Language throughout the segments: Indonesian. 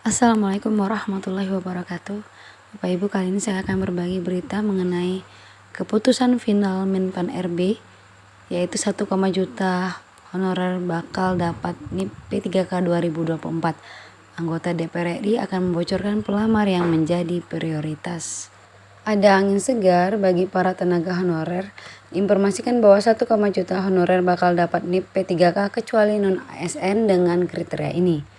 Assalamualaikum warahmatullahi wabarakatuh. Bapak Ibu, kali ini saya akan berbagi berita mengenai keputusan final Menpan RB, yaitu 1, juta honorer bakal dapat NIP P3K 2024. Anggota DPR RI akan membocorkan pelamar yang menjadi prioritas. Ada angin segar bagi para tenaga honorer. Informasikan bahwa 1, juta honorer bakal dapat NIP P3K kecuali non-ASN dengan kriteria ini.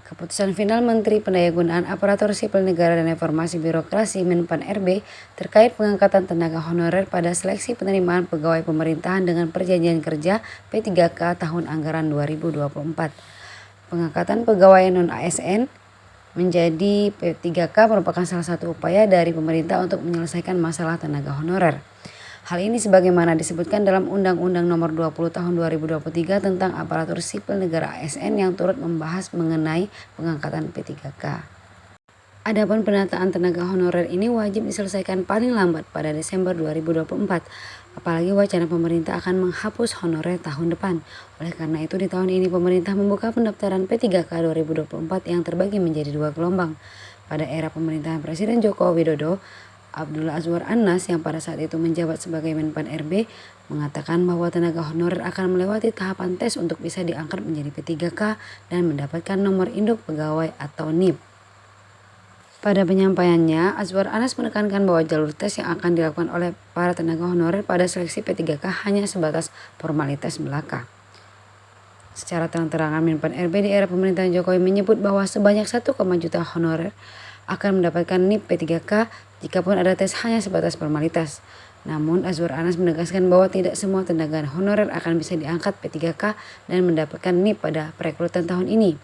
Keputusan final Menteri Pendayagunaan Aparatur Sipil Negara dan Reformasi Birokrasi Menpan RB terkait pengangkatan tenaga honorer pada seleksi penerimaan pegawai pemerintahan dengan perjanjian kerja P3K tahun anggaran 2024. Pengangkatan pegawai non-ASN menjadi P3K merupakan salah satu upaya dari pemerintah untuk menyelesaikan masalah tenaga honorer. Hal ini sebagaimana disebutkan dalam Undang-Undang Nomor 20 Tahun 2023 tentang Aparatur Sipil Negara ASN yang turut membahas mengenai pengangkatan P3K. Adapun penataan tenaga honorer ini wajib diselesaikan paling lambat pada Desember 2024. Apalagi wacana pemerintah akan menghapus honorer tahun depan. Oleh karena itu di tahun ini pemerintah membuka pendaftaran P3K 2024 yang terbagi menjadi 2 gelombang. Pada era pemerintahan Presiden Joko Widodo, Abdullah Azwar Anas yang pada saat itu menjabat sebagai Menpan RB mengatakan bahwa tenaga honorer akan melewati tahapan tes untuk bisa diangkat menjadi P3K dan mendapatkan nomor induk pegawai atau NIP. Pada penyampaiannya, Azwar Anas menekankan bahwa jalur tes yang akan dilakukan oleh para tenaga honorer pada seleksi P3K hanya sebatas formalitas belaka. Secara terang-terangan Menpan RB di era pemerintahan Jokowi menyebut bahwa sebanyak 1, juta honorer akan mendapatkan NIP P3K jikapun ada tes hanya sebatas formalitas. Namun Azwar Anas menegaskan bahwa tidak semua tenaga honorer akan bisa diangkat P3K dan mendapatkan NIP pada perekrutan tahun ini.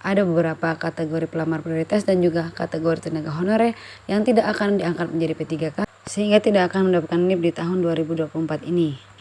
Ada beberapa kategori pelamar prioritas dan juga kategori tenaga honorer yang tidak akan diangkat menjadi P3K sehingga tidak akan mendapatkan NIP di tahun 2024 ini.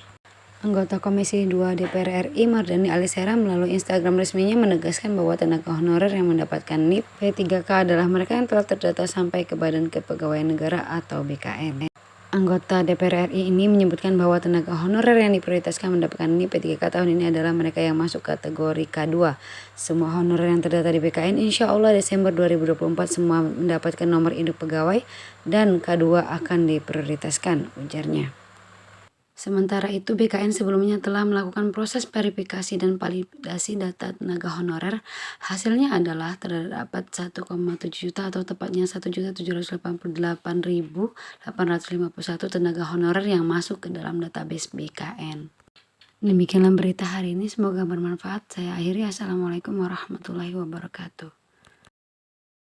Anggota Komisi 2 DPR RI Mardhani Alisera melalui Instagram resminya menegaskan bahwa tenaga honorer yang mendapatkan NIP P3K adalah mereka yang telah terdata sampai ke Badan Kepegawaian Negara atau BKN. Anggota DPR RI ini menyebutkan bahwa tenaga honorer yang diprioritaskan mendapatkan NIP P3K tahun ini adalah mereka yang masuk kategori K2. Semua honorer yang terdata di BKN insya Allah Desember 2024 semua mendapatkan nomor induk pegawai dan K2 akan diprioritaskan, ujarnya. Sementara itu, BKN sebelumnya telah melakukan proses verifikasi dan validasi data tenaga honorer. Hasilnya adalah terdapat 1,7 juta atau tepatnya 1.788.851 tenaga honorer yang masuk ke dalam database BKN. Demikianlah berita hari ini, semoga bermanfaat. Saya akhiri, Assalamualaikum warahmatullahi wabarakatuh.